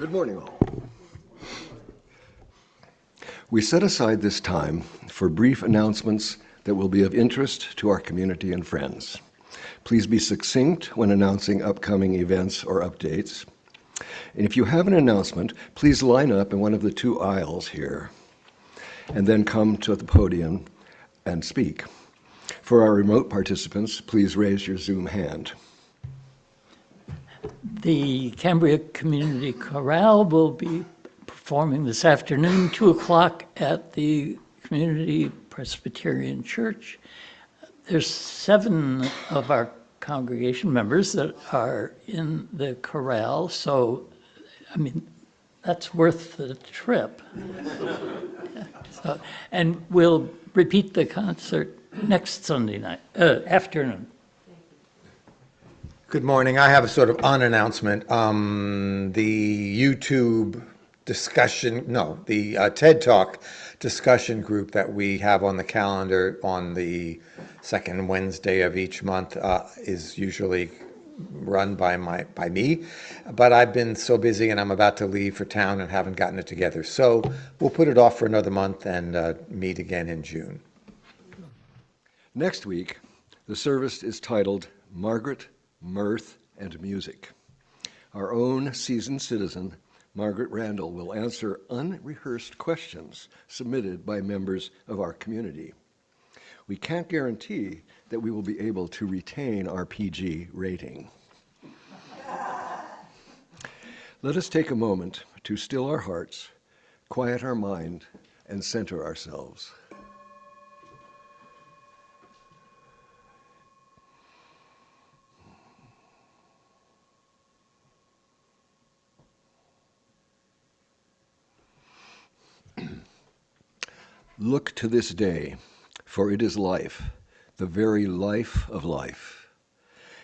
Good morning, all. We set aside this time for brief announcements that will be of interest to our community and friends. Please be succinct when announcing upcoming events or updates. And if you have an announcement, please line up in one of the two aisles here and then come to the podium and speak. For our remote participants, please raise your Zoom hand. The Cambria Community Chorale will be performing this afternoon, 2 o'clock at the Community Presbyterian Church. There's 7 of our congregation members that are in the chorale, so, I mean, that's worth the trip. And we'll repeat the concert next Sunday night, afternoon. Good morning. I have a sort of unannouncement. The YouTube discussion, the TED Talk discussion group that we have on the calendar on the second Wednesday of each month is usually run by me, but I've been so busy and I'm about to leave for town and haven't gotten it together. So we'll put it off for another month and meet again in June. Next week, the service is titled Margaret, Mirth, and Music. Our own seasoned citizen, Margaret Randall, will answer unrehearsed questions submitted by members of our community. We can't guarantee that we will be able to retain our PG rating. Let us take a moment to still our hearts, quiet our mind, and center ourselves. Look to this day, for it is life, the very life of life.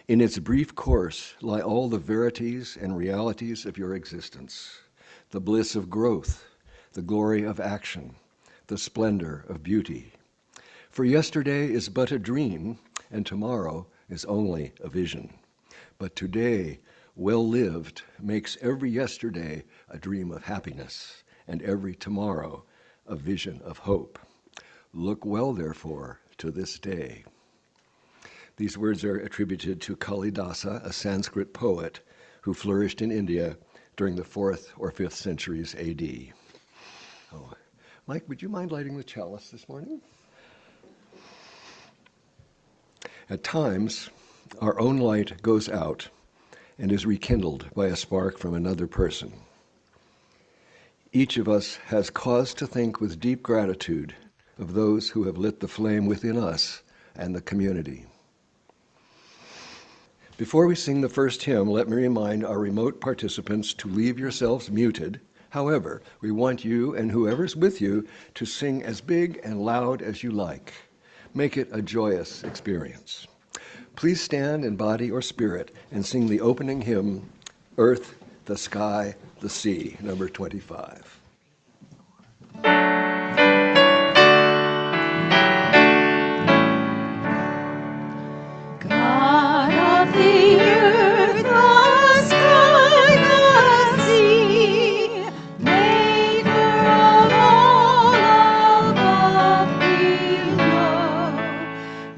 In its brief course lie all the verities and realities of your existence, the bliss of growth, the glory of action, the splendor of beauty. For yesterday is but a dream, and tomorrow is only a vision. But today, well lived, makes every yesterday a dream of happiness, and every tomorrow a vision of hope. Look well, therefore, to this day. These words are attributed to Kalidasa, a Sanskrit poet who flourished in India during the 4th or 5th centuries AD. Oh, Mike, would you mind lighting the chalice this morning? At times, our own light goes out and is rekindled by a spark from another person. Each of us has cause to think with deep gratitude of those who have lit the flame within us and the community. Before we sing the first hymn, let me remind our remote participants to leave yourselves muted. However, we want you and whoever's with you to sing as big and loud as you like. Make it a joyous experience. Please stand in body or spirit and sing the opening hymn, Earth, the Sky, the Sea, number 25. God of the earth, the sky, the sea, maker of all above, below,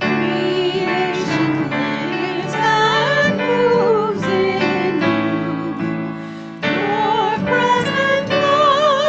creation lives and moves in you. Your present love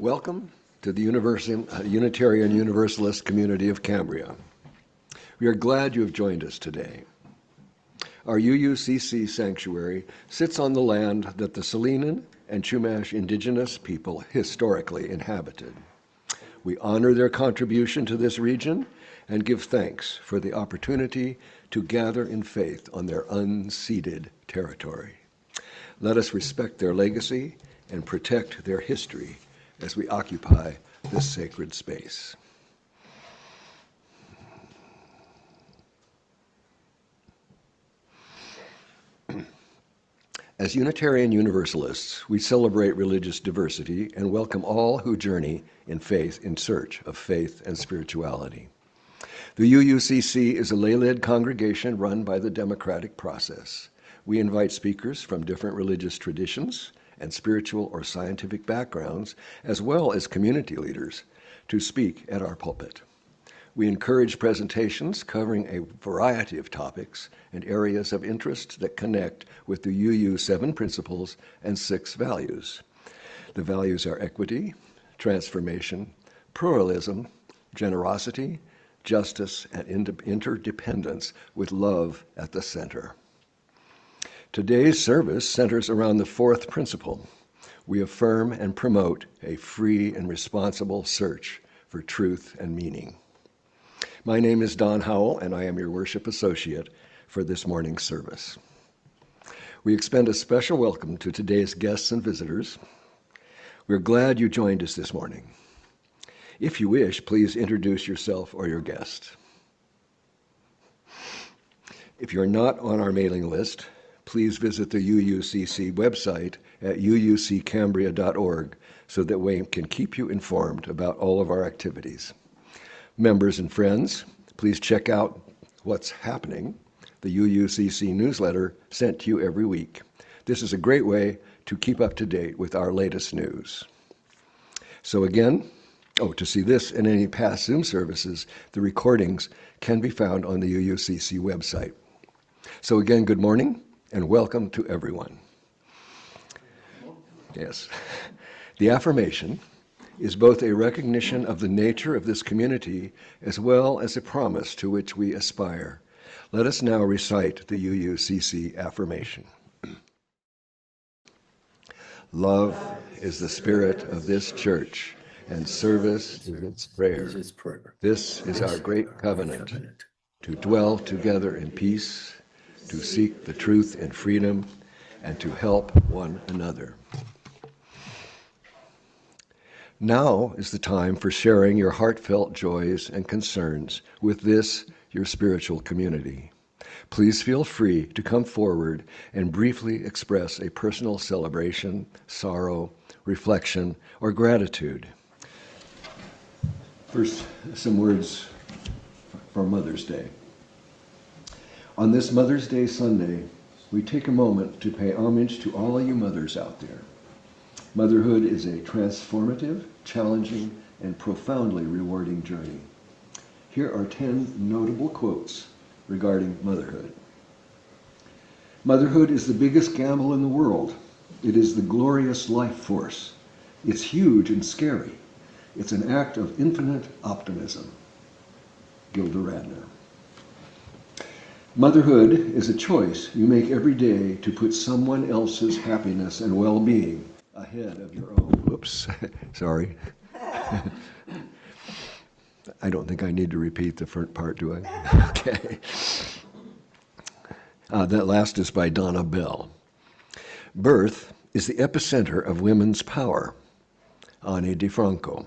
Welcome to the Unitarian Universalist community of Cambria. We are glad you have joined us today. Our UUCC sanctuary sits on the land that the Salinan and Chumash indigenous people historically inhabited. We honor their contribution to this region and give thanks for the opportunity to gather in faith on their unceded territory. Let us respect their legacy and protect their history as we occupy this sacred space. As Unitarian Universalists, we celebrate religious diversity and welcome all who journey in faith in search of faith and spirituality. The UUCC is a lay-led congregation run by the democratic process. We invite speakers from different religious traditions and spiritual or scientific backgrounds, as well as community leaders, to speak at our pulpit. We encourage presentations covering a variety of topics and areas of interest that connect with the UU 7 principles and 6 values. The values are equity, transformation, pluralism, generosity, justice, and interdependence, with love at the center. Today's service centers around the 4th principle. We affirm and promote a free and responsible search for truth and meaning. My name is Don Howell, and I am your worship associate for this morning's service. We extend a special welcome to today's guests and visitors. We're glad you joined us this morning. If you wish, please introduce yourself or your guest. If you're not on our mailing list, please visit the UUCC website at uuccambria.org so that we can keep you informed about all of our activities. Members and friends, please check out what's happening, the UUCC newsletter sent to you every week. This is a great way to keep up to date with our latest news. So again, to see this and any past Zoom services, the recordings can be found on the UUCC website. So again, good morning and welcome to everyone. Yes, the affirmation is both a recognition of the nature of this community as well as a promise to which we aspire. Let us now recite the UUCC affirmation. Love is the spirit of this church, and service is its prayer. This is our great covenant, to dwell together in peace, to seek the truth in freedom, and to help one another. Now is the time for sharing your heartfelt joys and concerns with this, your spiritual community. Please feel free to come forward and briefly express a personal celebration, sorrow, reflection, or gratitude. First, some words for Mother's Day. On this Mother's Day Sunday, we take a moment to pay homage to all you mothers out there. Motherhood is a transformative, challenging, and profoundly rewarding journey. Here are 10 notable quotes regarding motherhood. Motherhood is the biggest gamble in the world. It is the glorious life force. It's huge and scary. It's an act of infinite optimism. Gilda Radner. Motherhood is a choice you make every day to put someone else's happiness and well-being ahead of your own. Whoops, sorry. I don't think I need to repeat the front part, do I? Okay. That last is by Donna Bell. Birth is the epicenter of women's power. Ani DiFranco.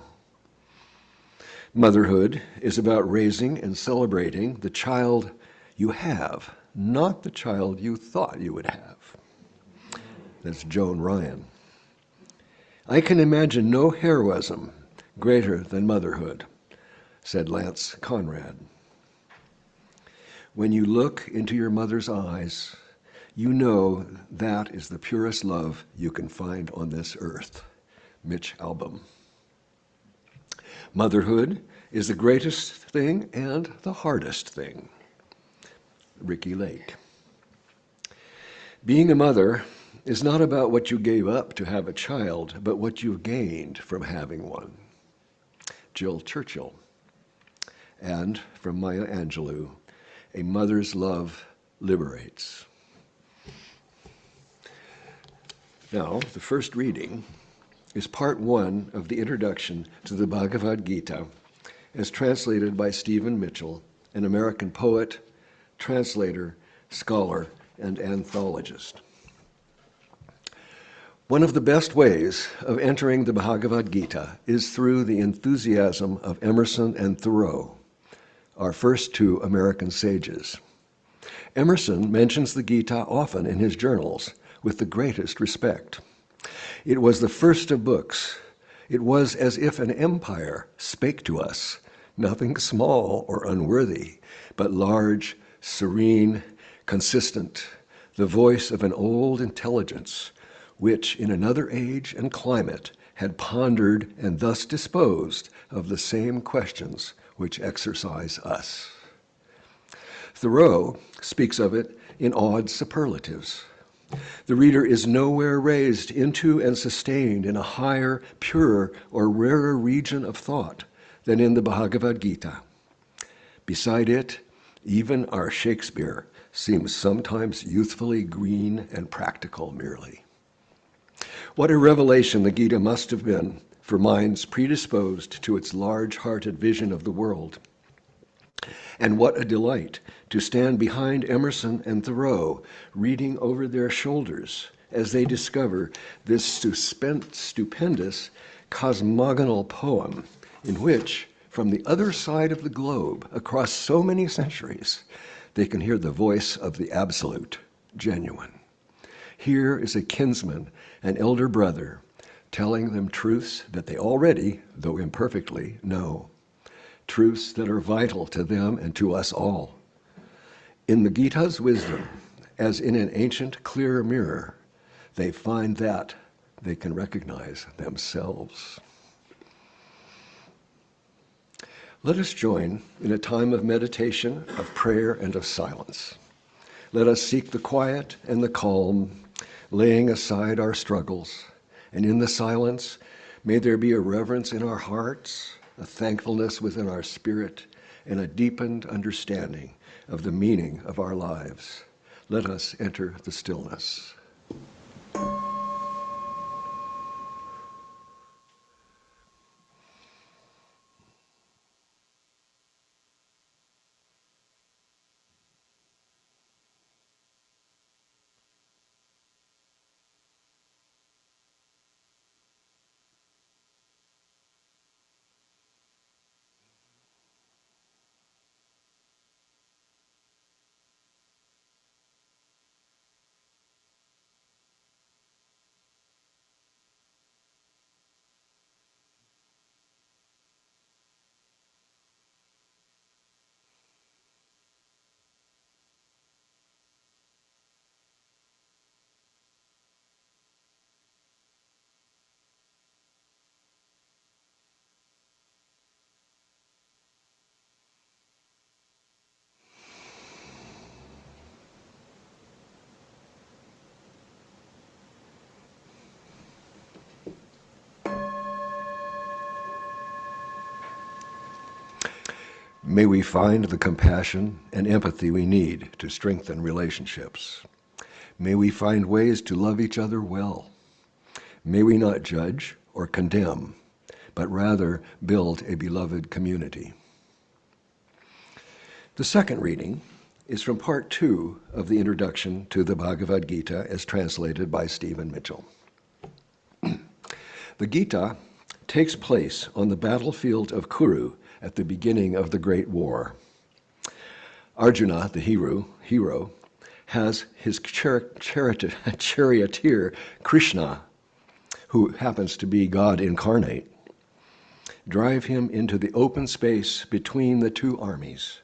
Motherhood is about raising and celebrating the child you have, not the child you thought you would have. That's Joan Ryan. I can imagine no heroism greater than motherhood, said Lance Conrad. When you look into your mother's eyes, you know that is the purest love you can find on this earth. Mitch Albom. Motherhood is the greatest thing and the hardest thing. Ricky Lake. Being a mother is not about what you gave up to have a child, but what you've gained from having one. Jill Churchill. And from Maya Angelou, a mother's love liberates. Now, the first reading is part 1 of the introduction to the Bhagavad Gita, as translated by Stephen Mitchell, an American poet, translator, scholar, and anthologist. One of the best ways of entering the Bhagavad Gita is through the enthusiasm of Emerson and Thoreau, our first 2 American sages. Emerson mentions the Gita often in his journals with the greatest respect. It was the first of books. It was as if an empire spake to us, nothing small or unworthy, but large, serene, consistent, the voice of an old intelligence, which in another age and climate had pondered and thus disposed of the same questions which exercise us. Thoreau speaks of it in odd superlatives. The reader is nowhere raised into and sustained in a higher, purer, or rarer region of thought than in the Bhagavad Gita. Beside it, even our Shakespeare seems sometimes youthfully green and practical merely. What a revelation the Gita must have been for minds predisposed to its large-hearted vision of the world. And what a delight to stand behind Emerson and Thoreau, reading over their shoulders as they discover this stupendous cosmogonal poem in which, from the other side of the globe, across so many centuries, they can hear the voice of the absolute, genuine. Here is a kinsman, an elder brother, telling them truths that they already, though imperfectly, know. Truths that are vital to them and to us all. In the Gita's wisdom, as in an ancient clear mirror, they find that they can recognize themselves. Let us join in a time of meditation, of prayer, and of silence. Let us seek the quiet and the calm, laying aside our struggles. And in the silence, may there be a reverence in our hearts, a thankfulness within our spirit, and a deepened understanding of the meaning of our lives. Let us enter the stillness. May we find the compassion and empathy we need to strengthen relationships. May we find ways to love each other well. May we not judge or condemn, but rather build a beloved community. The second reading is from part 2 of the introduction to the Bhagavad Gita as translated by Stephen Mitchell. The Gita takes place on the battlefield of Kuru at the beginning of the Great War. Arjuna, the hero, has his charioteer, Krishna, who happens to be God incarnate, drive him into the open space between the two armies,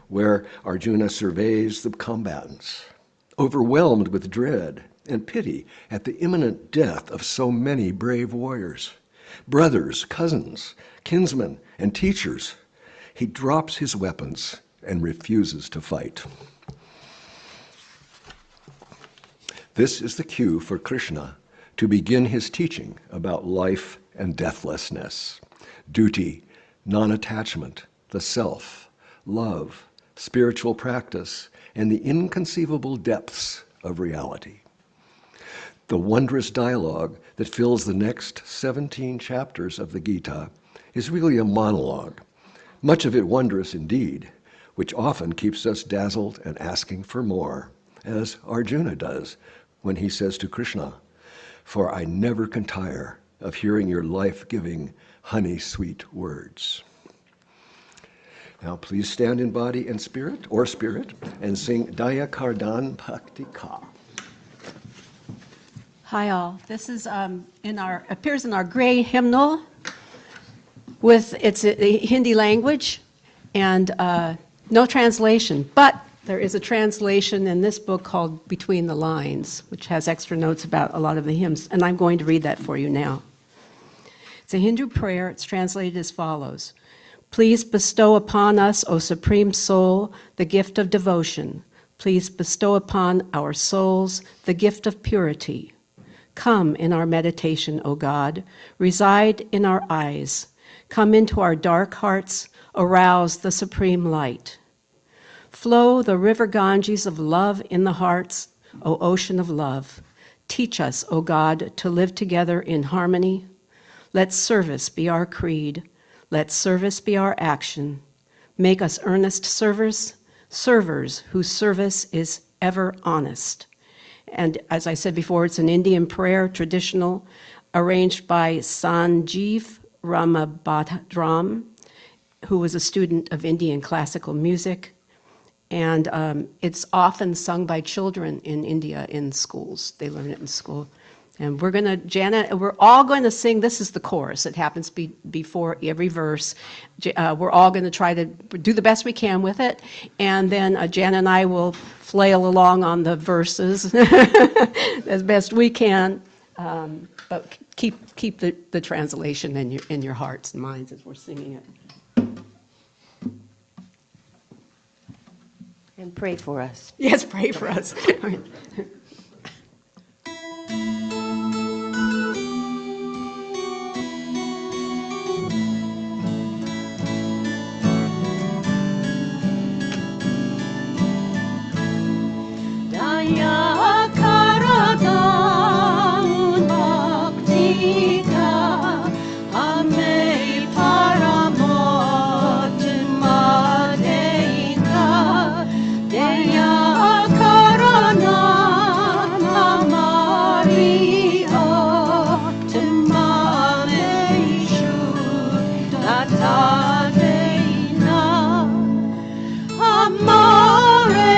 where Arjuna surveys the combatants, overwhelmed with dread and pity at the imminent death of so many brave warriors. Brothers, cousins, kinsmen, and teachers. He drops his weapons and refuses to fight. This is the cue for Krishna to begin his teaching about life and deathlessness, duty, non-attachment, the self, love, spiritual practice, and the inconceivable depths of reality. The wondrous dialogue that fills the next 17 chapters of the Gita is really a monologue, much of it wondrous indeed, which often keeps us dazzled and asking for more, as Arjuna does when he says to Krishna, "For I never can tire of hearing your life-giving, honey-sweet words." Now please stand in body and spirit, and sing Daya Kardan Bhakti Ka. Hi all. This is appears in our gray hymnal with it's the Hindi language and no translation, but there is a translation in this book called Between the Lines, which has extra notes about a lot of the hymns, and I'm going to read that for you now. It's a Hindu prayer. It's translated as follows. Please bestow upon us, O Supreme Soul, the gift of devotion. Please bestow upon our souls the gift of purity. Come in our meditation, O God. Reside in our eyes. Come into our dark hearts. Arouse the supreme light. Flow the river Ganges of love in the hearts, O ocean of love. Teach us, O God, to live together in harmony. Let service be our creed. Let service be our action. Make us earnest servers whose service is ever honest. And as I said before, it's an Indian prayer, traditional, arranged by Sanjeev Ramabhadram, who was a student of Indian classical music. And it's often sung by children in India in schools. They learn it in school. And we're all going to sing, this is the chorus. It happens before every verse. We're all going to try to do the best we can with it. And then Jan and I will flail along on the verses as best we can. But keep the translation in your hearts and minds as we're singing it. And pray for us. Yes, pray for us. Daya Karadam Bhakti Ka Ame Paramot Madeka Daya Karanam Amari Otimame Shuddhatadena Amare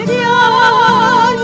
Dhyan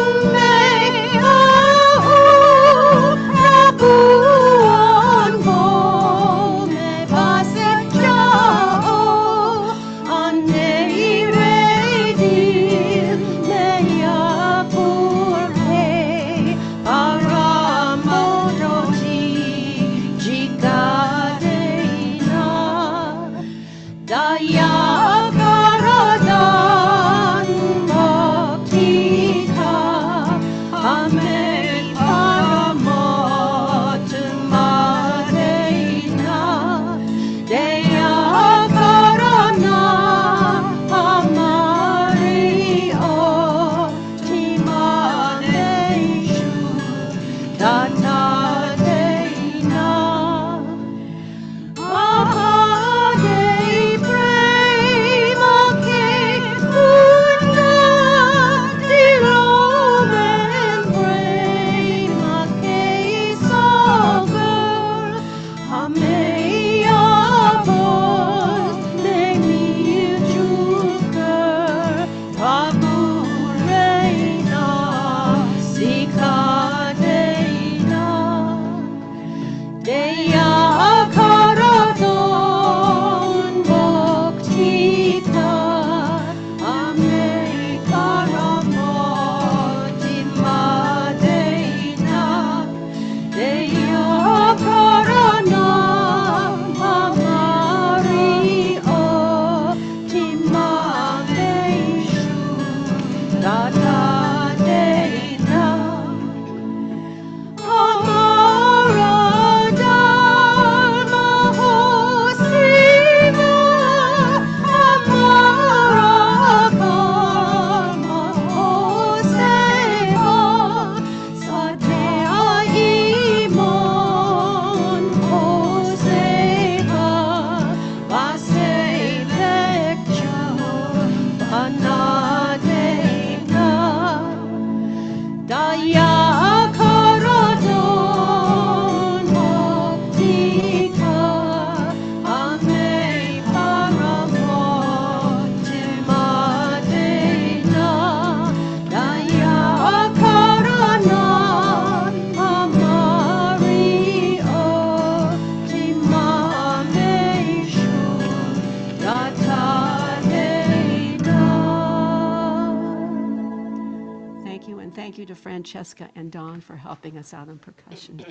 thank you to Francesca and Don for helping us out on percussion.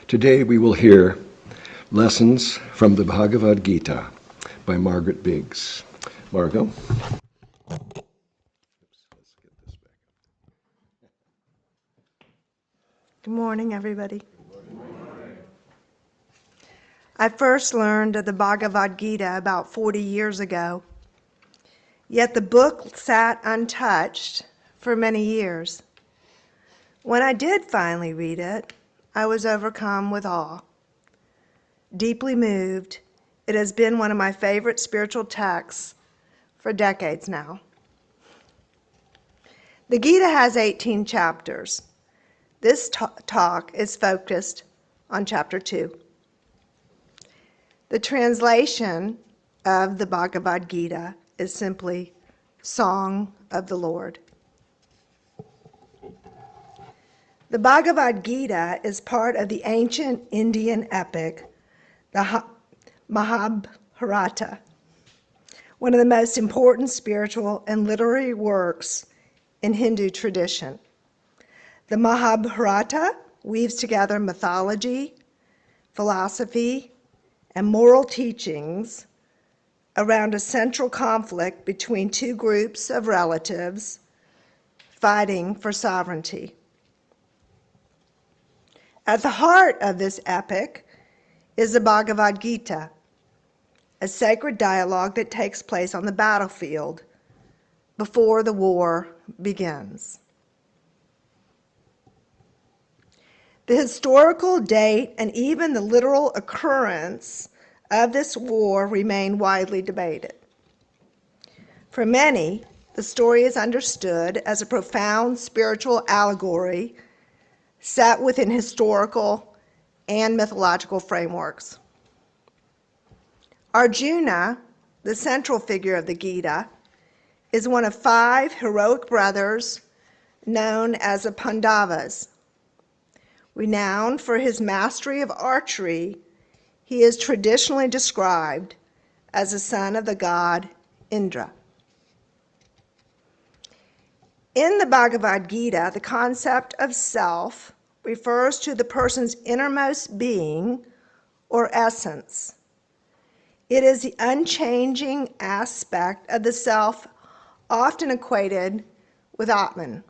Today we will hear lessons from the Bhagavad Gita by Margaret Biggs. Margot? Good morning, everybody. I first learned of the Bhagavad Gita about 40 years ago, yet the book sat untouched for many years. When I did finally read it, I was overcome with awe. Deeply moved, it has been one of my favorite spiritual texts for decades now. The Gita has 18 chapters. This talk is focused on chapter 2. The translation of the Bhagavad Gita is simply Song of the Lord. The Bhagavad Gita is part of the ancient Indian epic, the Mahabharata, one of the most important spiritual and literary works in Hindu tradition. The Mahabharata weaves together mythology, philosophy, and moral teachings around a central conflict between two groups of relatives fighting for sovereignty. At the heart of this epic is the Bhagavad Gita, a sacred dialogue that takes place on the battlefield before the war begins. The historical date and even the literal occurrence of this war remain widely debated. For many, the story is understood as a profound spiritual allegory set within historical and mythological frameworks. Arjuna, the central figure of the Gita, is one of 5 heroic brothers known as the Pandavas. Renowned for his mastery of archery, he is traditionally described as the son of the god Indra. In the Bhagavad Gita, the concept of self refers to the person's innermost being or essence. It is the unchanging aspect of the self often equated with Atman.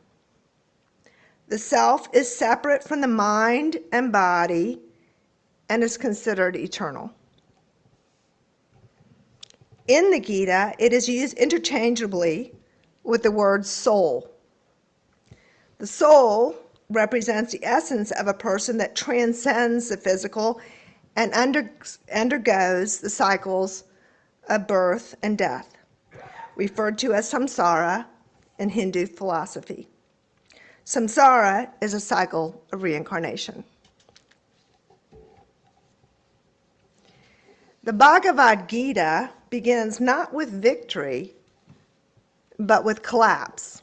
The self is separate from the mind and body and is considered eternal. In the Gita, it is used interchangeably with the word soul. The soul represents the essence of a person that transcends the physical and undergoes the cycles of birth and death, referred to as samsara in Hindu philosophy. Samsara is a cycle of reincarnation. The Bhagavad Gita begins not with victory, but with collapse.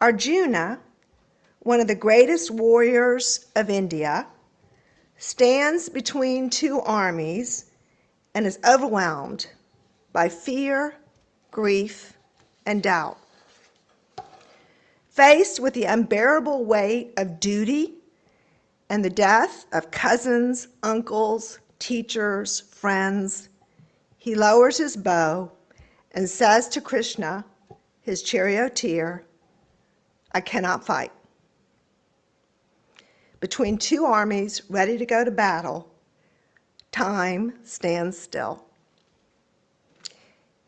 Arjuna, one of the greatest warriors of India, stands between 2 armies and is overwhelmed by fear, grief, and doubt. Faced with the unbearable weight of duty and the death of cousins, uncles, teachers, friends, he lowers his bow and says to Krishna, his charioteer, "I cannot fight." Between 2 armies ready to go to battle, time stands still.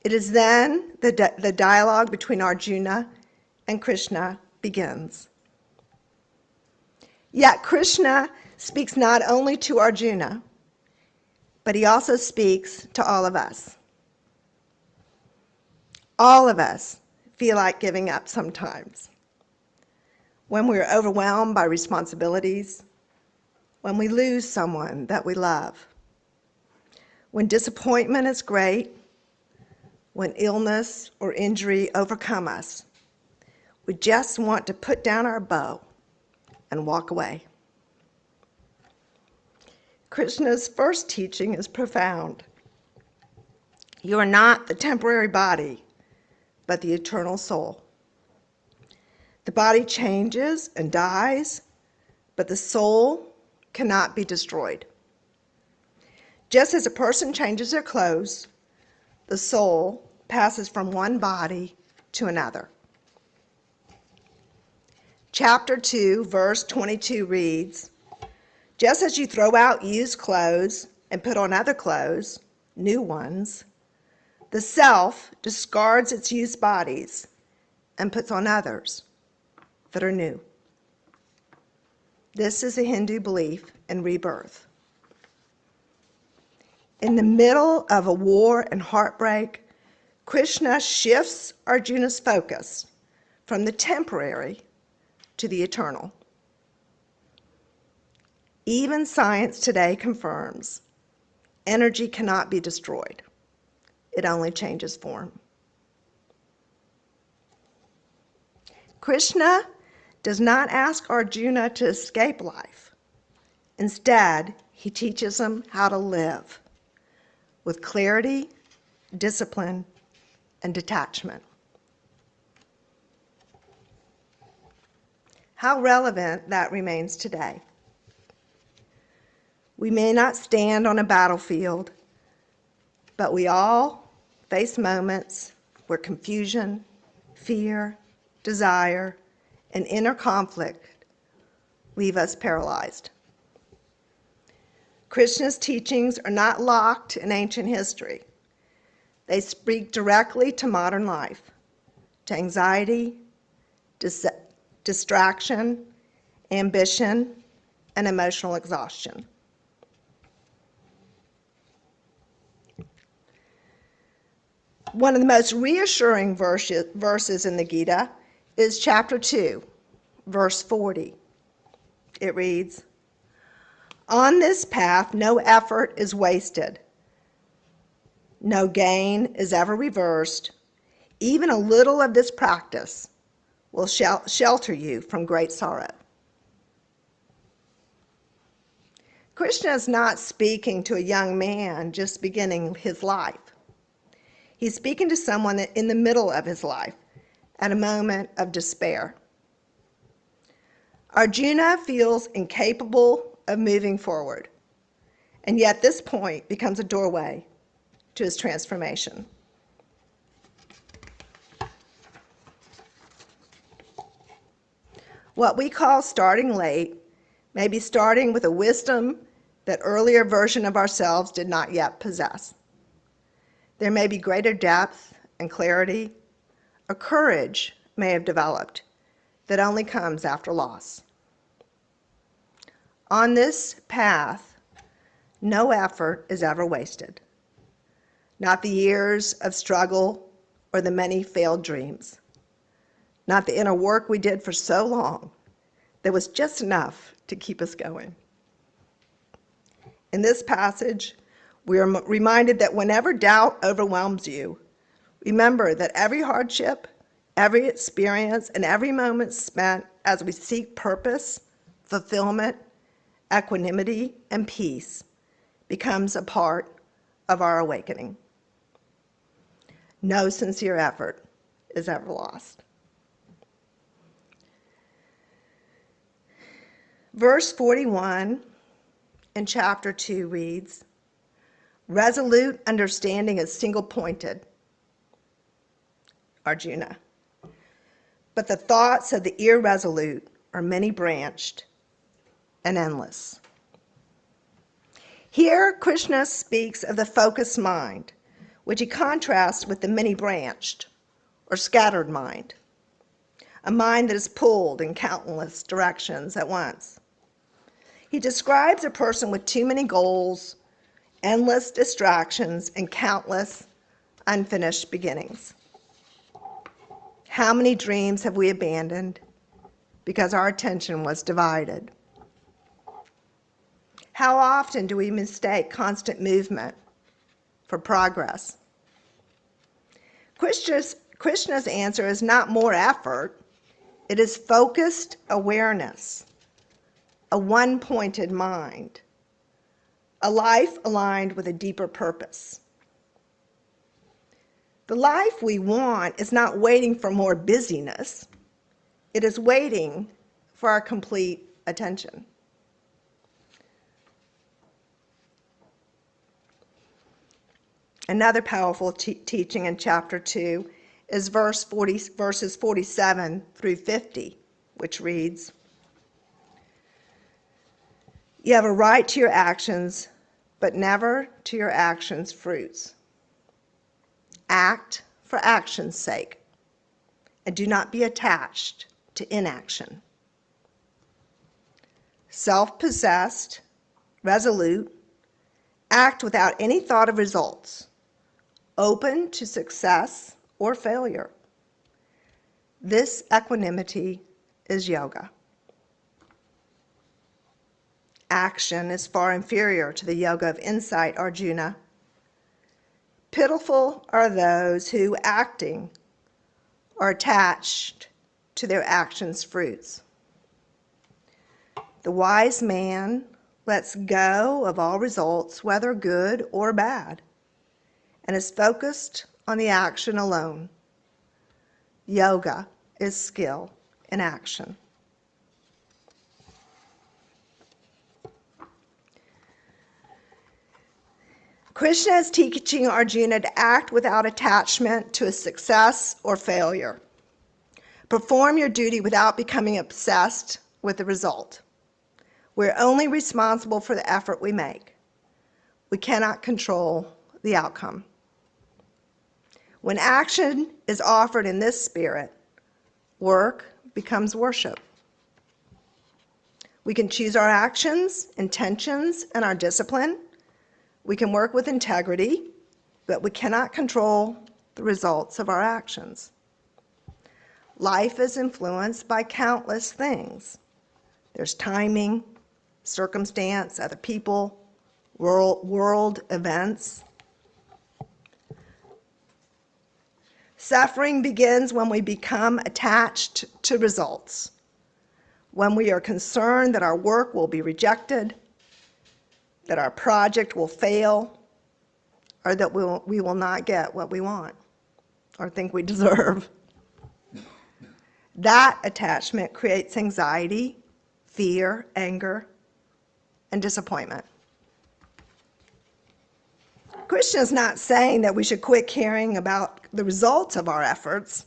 It is then the dialogue between Arjuna and Krishna begins. Yet Krishna speaks not only to Arjuna, but he also speaks to all of us. All of us feel like giving up sometimes. When we're overwhelmed by responsibilities, when we lose someone that we love, when disappointment is great, when illness or injury overcome us, we just want to put down our bow and walk away. Krishna's first teaching is profound. You are not the temporary body, but the eternal soul. body changes and dies, but the soul cannot be destroyed. Just as a person changes their clothes, the soul passes from one body to another. Chapter 2, verse 22 reads, "Just as you throw out used clothes and put on other clothes, new ones, the self discards its used bodies and puts on others that are new." This is a Hindu belief in rebirth. In the middle of a war and heartbreak, Krishna shifts Arjuna's focus from the temporary to the eternal. Even science today confirms energy cannot be destroyed. It only changes form. Krishna does not ask Arjuna to escape life. Instead, he teaches him how to live with clarity, discipline, and detachment. How relevant that remains today. We may not stand on a battlefield, but we all face moments where confusion, fear, desire, and inner conflict leave us paralyzed. Krishna's teachings are not locked in ancient history. They speak directly to modern life, to anxiety, distraction, ambition, and emotional exhaustion. One of the most reassuring verses in the Gita is chapter 2, verse 40. It reads, "On this path no effort is wasted. No gain is ever reversed. Even a little of this practice will shelter you from great sorrow." Krishna is not speaking to a young man just beginning his life. He's speaking to someone in the middle of his life, at a moment of despair. Arjuna feels incapable of moving forward, and yet this point becomes a doorway to his transformation. What we call starting late may be starting with a wisdom that earlier version of ourselves did not yet possess. There may be greater depth and clarity, or courage may have developed that only comes after loss. On this path, no effort is ever wasted. Not the years of struggle or the many failed dreams. Not the inner work we did for so long that was just enough to keep us going. In this passage, we are reminded that whenever doubt overwhelms you, remember that every hardship, every experience, and every moment spent as we seek purpose, fulfillment, equanimity, and peace becomes a part of our awakening. No sincere effort is ever lost. Verse 41 in chapter 2 reads, "Resolute understanding is single-pointed, Arjuna, but the thoughts of the irresolute are many-branched and endless." Here, Krishna speaks of the focused mind, which he contrasts with the many-branched or scattered mind, a mind that is pulled in countless directions at once. He describes a person with too many goals, endless distractions, and countless unfinished beginnings. How many dreams have we abandoned because our attention was divided? How often do we mistake constant movement for progress? Krishna's answer is not more effort, it is focused awareness, a one-pointed mind, a life aligned with a deeper purpose. The life we want is not waiting for more busyness. It is waiting for our complete attention. Another powerful teaching in chapter 2 is verses 47 through 50, which reads, "You have a right to your actions, but never to your actions' fruits. Act for action's sake, and do not be attached to inaction. Self-possessed, resolute, act without any thought of results, open to success or failure. This equanimity is yoga." Action is far inferior to the yoga of insight, Arjuna. Pitiful are those who, acting, are attached to their actions' fruits. The wise man lets go of all results, whether good or bad, and is focused on the action alone. Yoga is skill in action. Krishna is teaching Arjuna to act without attachment to a success or failure. Perform your duty without becoming obsessed with the result. We're only responsible for the effort we make. We cannot control the outcome. When action is offered in this spirit, work becomes worship. We can choose our actions, intentions, and our discipline. We can work with integrity, but we cannot control the results of our actions. Life is influenced by countless things. There's timing, circumstance, other people, world events. Suffering begins when we become attached to results, when we are concerned that our work will be rejected, that our project will fail, or that we will not get what we want or think we deserve. That attachment creates anxiety, fear, anger, and disappointment. Krishna is not saying that we should quit caring about the results of our efforts.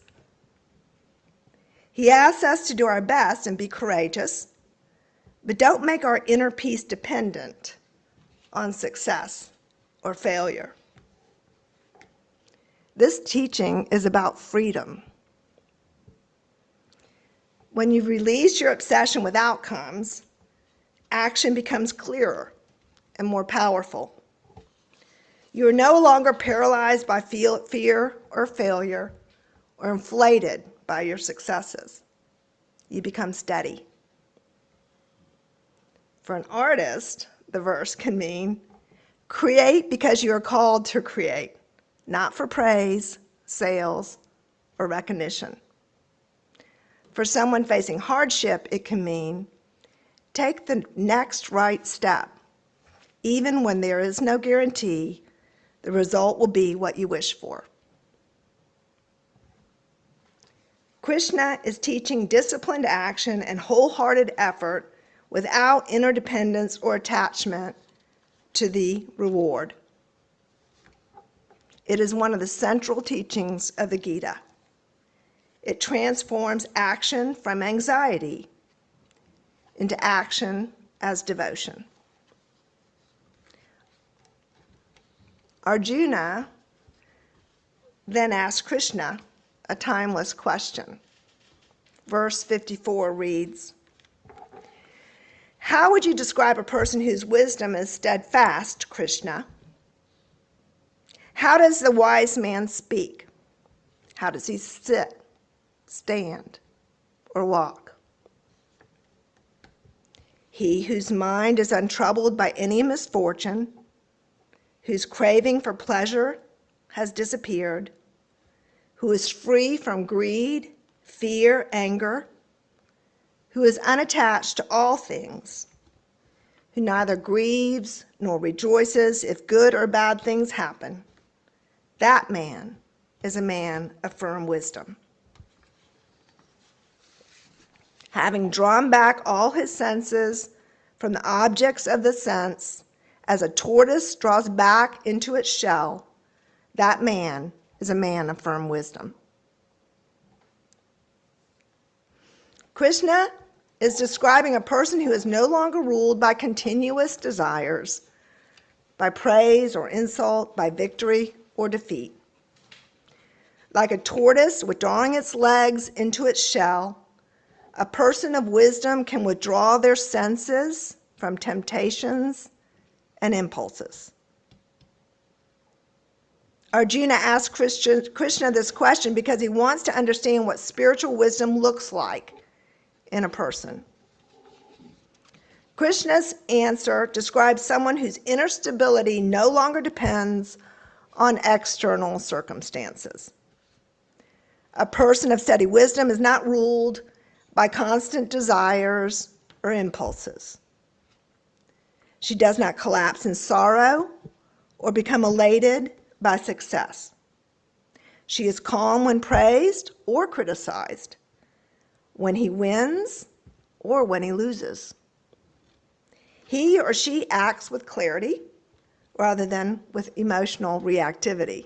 He asks us to do our best and be courageous, but don't make our inner peace dependent on success or failure. This teaching is about freedom. When you've released your obsession with outcomes, action becomes clearer and more powerful. You are no longer paralyzed by fear or failure or inflated by your successes. You become steady. For an artist, the verse can mean create because you are called to create, not for praise, sales, or recognition. For someone facing hardship, it can mean take the next right step, even when there is no guarantee the result will be what you wish for. Krishna is teaching disciplined action and wholehearted effort without interdependence or attachment to the reward. It is one of the central teachings of the Gita. It transforms action from anxiety into action as devotion. Arjuna then asks Krishna a timeless question. Verse 54 reads, "How would you describe a person whose wisdom is steadfast, Krishna? How does the wise man speak? How does he sit, stand, or walk? He whose mind is untroubled by any misfortune, whose craving for pleasure has disappeared, who is free from greed, fear, anger, who is unattached to all things, who neither grieves nor rejoices if good or bad things happen, that man is a man of firm wisdom." Having drawn back all his senses from the objects of the sense, as a tortoise draws back into its shell, that man is a man of firm wisdom. Krishna is describing a person who is no longer ruled by continuous desires, by praise or insult, by victory or defeat. Like a tortoise withdrawing its legs into its shell, a person of wisdom can withdraw their senses from temptations and impulses. Arjuna asked Krishna this question because he wants to understand what spiritual wisdom looks like in a person. Krishna's answer describes someone whose inner stability no longer depends on external circumstances. A person of steady wisdom is not ruled by constant desires or impulses. She does not collapse in sorrow or become elated by success. She is calm when praised or criticized, when he wins or when he loses. He or she acts with clarity rather than with emotional reactivity.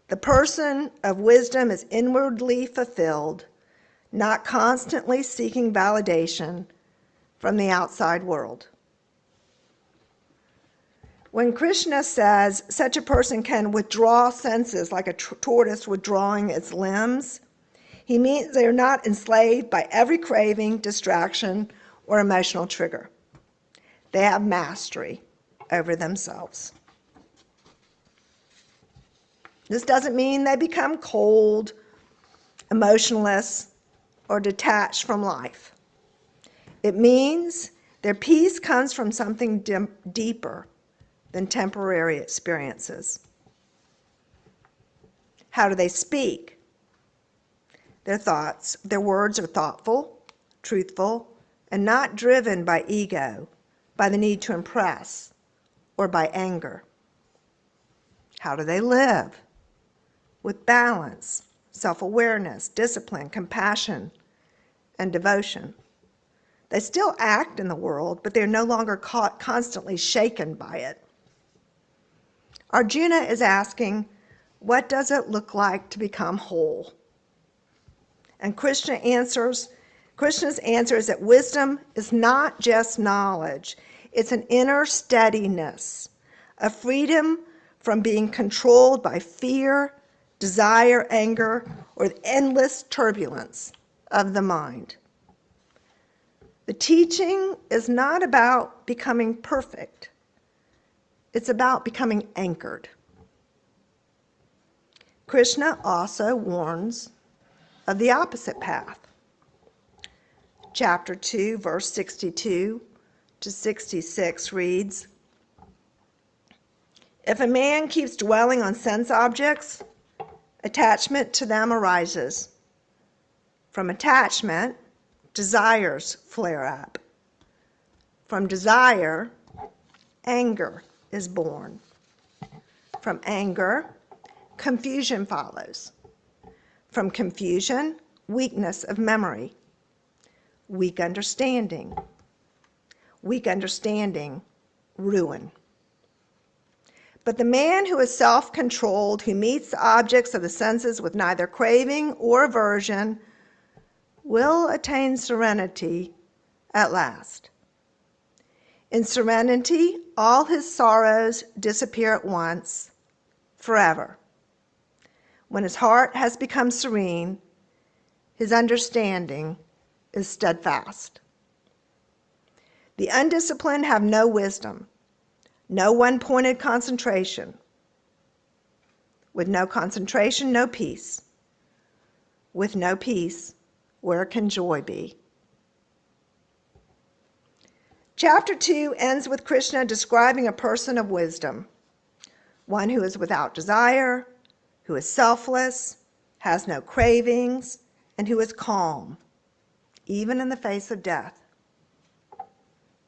The person of wisdom is inwardly fulfilled, not constantly seeking validation from the outside world. When Krishna says such a person can withdraw senses like a tortoise withdrawing its limbs, he means they are not enslaved by every craving, distraction, or emotional trigger. They have mastery over themselves. This doesn't mean they become cold, emotionless, or detached from life. It means their peace comes from something deeper than temporary experiences. How do they speak? Their words are thoughtful, truthful, and not driven by ego, by the need to impress, or by anger. How do they live? With balance, self-awareness, discipline, compassion, and devotion. They still act in the world, but they're no longer constantly shaken by it. Arjuna is asking, what does it look like to become whole? And Krishna's answer is that wisdom is not just knowledge. It's an inner steadiness, a freedom from being controlled by fear, desire, anger, or the endless turbulence of the mind. The teaching is not about becoming perfect. It's about becoming anchored. Krishna also warns of the opposite path. Chapter 2, verse 62 to 66 reads, "If a man keeps dwelling on sense objects, attachment to them arises. From attachment, desires flare up. From desire, anger is born. From anger, confusion follows. From confusion, weakness of memory. Weak understanding, ruin. But the man who is self-controlled, who meets the objects of the senses with neither craving or aversion, will attain serenity at last. In serenity, all his sorrows disappear at once, forever. When his heart has become serene, his understanding is steadfast. The undisciplined have no wisdom, no one-pointed concentration. With no concentration, no peace. With no peace, where can joy be?" Chapter 2 ends with Krishna describing a person of wisdom, one who is without desire, who is selfless, has no cravings, and who is calm, even in the face of death.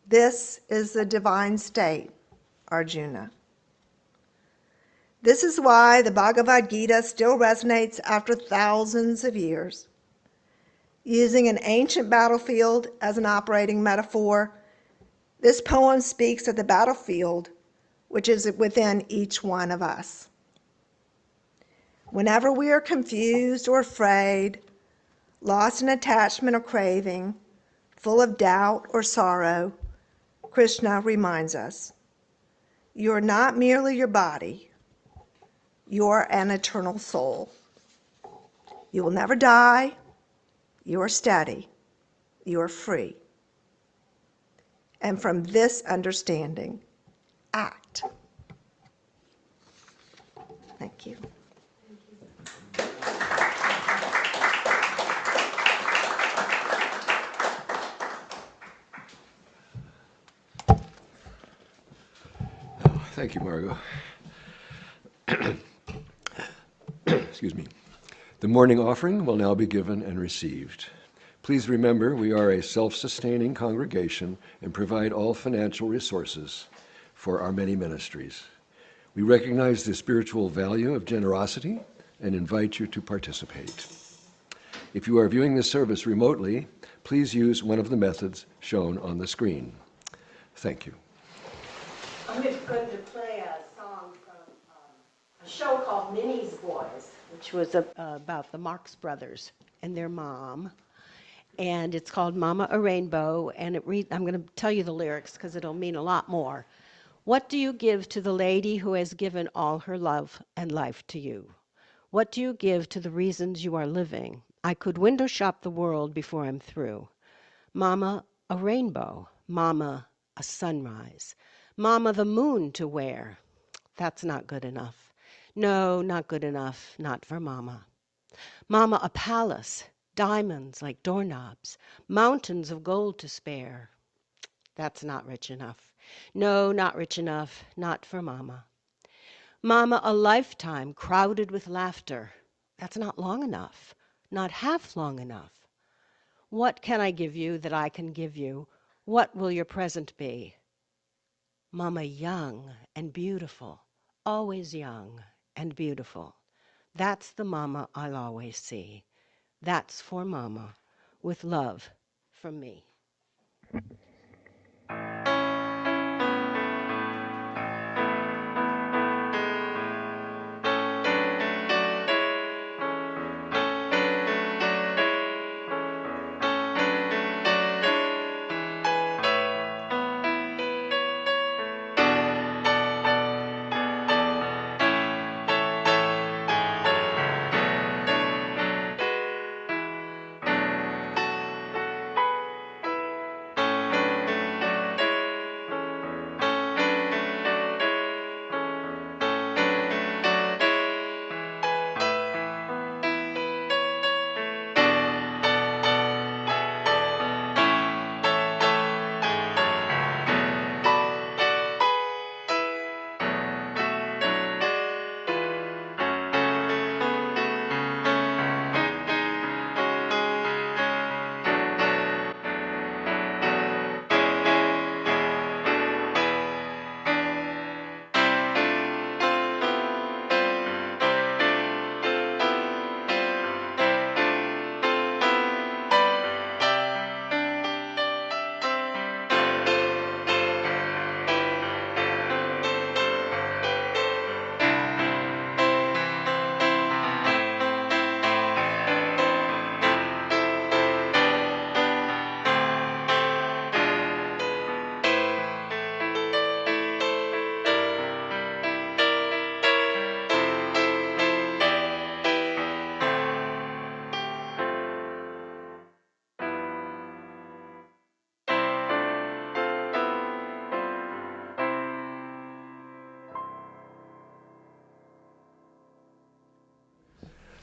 This is the divine state, Arjuna. This is why the Bhagavad Gita still resonates after thousands of years. Using an ancient battlefield as an operating metaphor, this poem speaks of the battlefield which is within each one of us. Whenever we are confused or afraid, lost in attachment or craving, full of doubt or sorrow, Krishna reminds us, you are not merely your body, you are an eternal soul. You will never die, you are steady, you are free. And from this understanding, act. Thank you. Thank you, Margot. Excuse me. The morning offering will now be given and received. Please remember, we are a self-sustaining congregation and provide all financial resources for our many ministries. We recognize the spiritual value of generosity and invite you to participate. If you are viewing this service remotely, please use one of the methods shown on the screen. Thank you. I'm just going to play a song from a show called Minnie's Boys, which was about the Marx Brothers and their mom. And it's called Mama a Rainbow, and I'm going to tell you the lyrics because it'll mean a lot more. What do you give to the lady who has given all her love and life to you? What do you give to the reasons you are living? I could window shop the world before I'm through. Mama, a rainbow. Mama, a sunrise. Mama, the moon to wear. That's not good enough. No, not good enough, not for Mama. Mama, a palace. Diamonds like doorknobs. Mountains of gold to spare. That's not rich enough. No, not rich enough, not for Mama. Mama, a lifetime crowded with laughter. That's not long enough, not half long enough. What can I give you that I can give you? What will your present be? Mama, young and beautiful, always young and beautiful. That's the Mama I'll always see. That's for Mama, with love from me.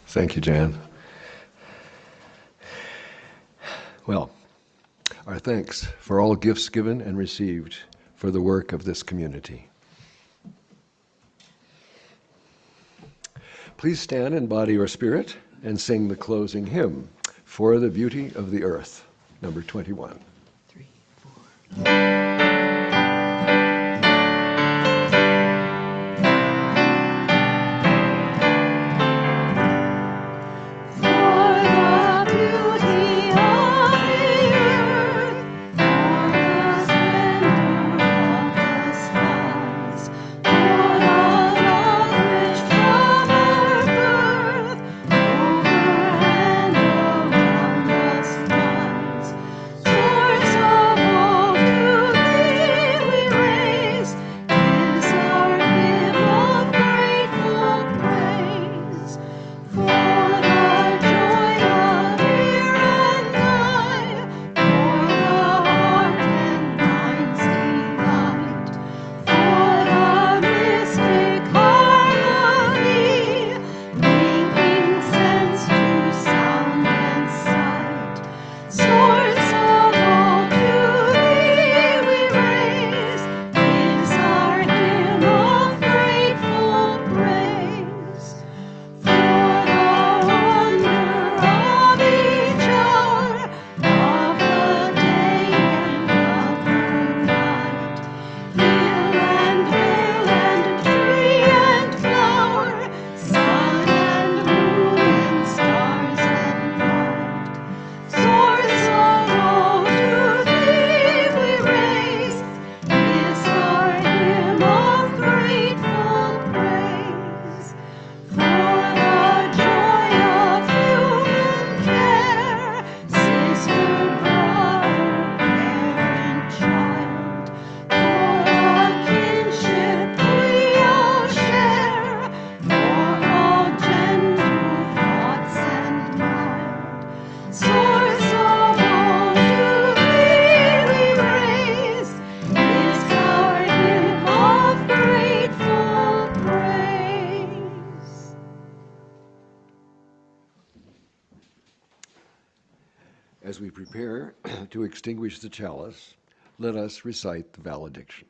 Thank you, Jan. Well, our thanks for all gifts given and received for the work of this community. Please stand in body or spirit and sing the closing hymn, For the Beauty of the Earth, number 21. 3, 4. For the beauty As we prepare to extinguish the chalice, let us recite the valediction.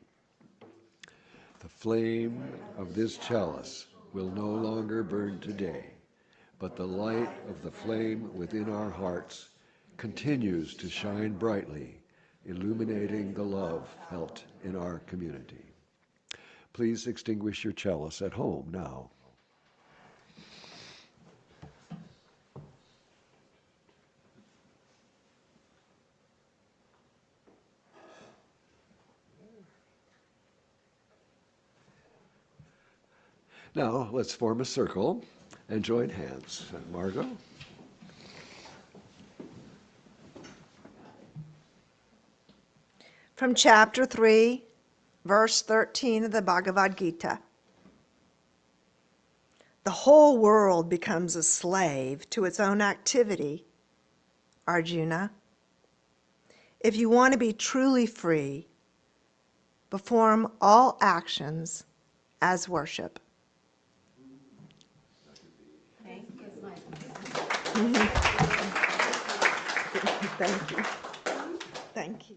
The flame of this chalice will no longer burn today, but the light of the flame within our hearts continues to shine brightly, illuminating the love felt in our community. Please extinguish your chalice at home now. Now, let's form a circle and join hands. Margot? From chapter 3, verse 13 of the Bhagavad Gita. The whole world becomes a slave to its own activity, Arjuna. If you want to be truly free, perform all actions as worship. Thank you. Thank you.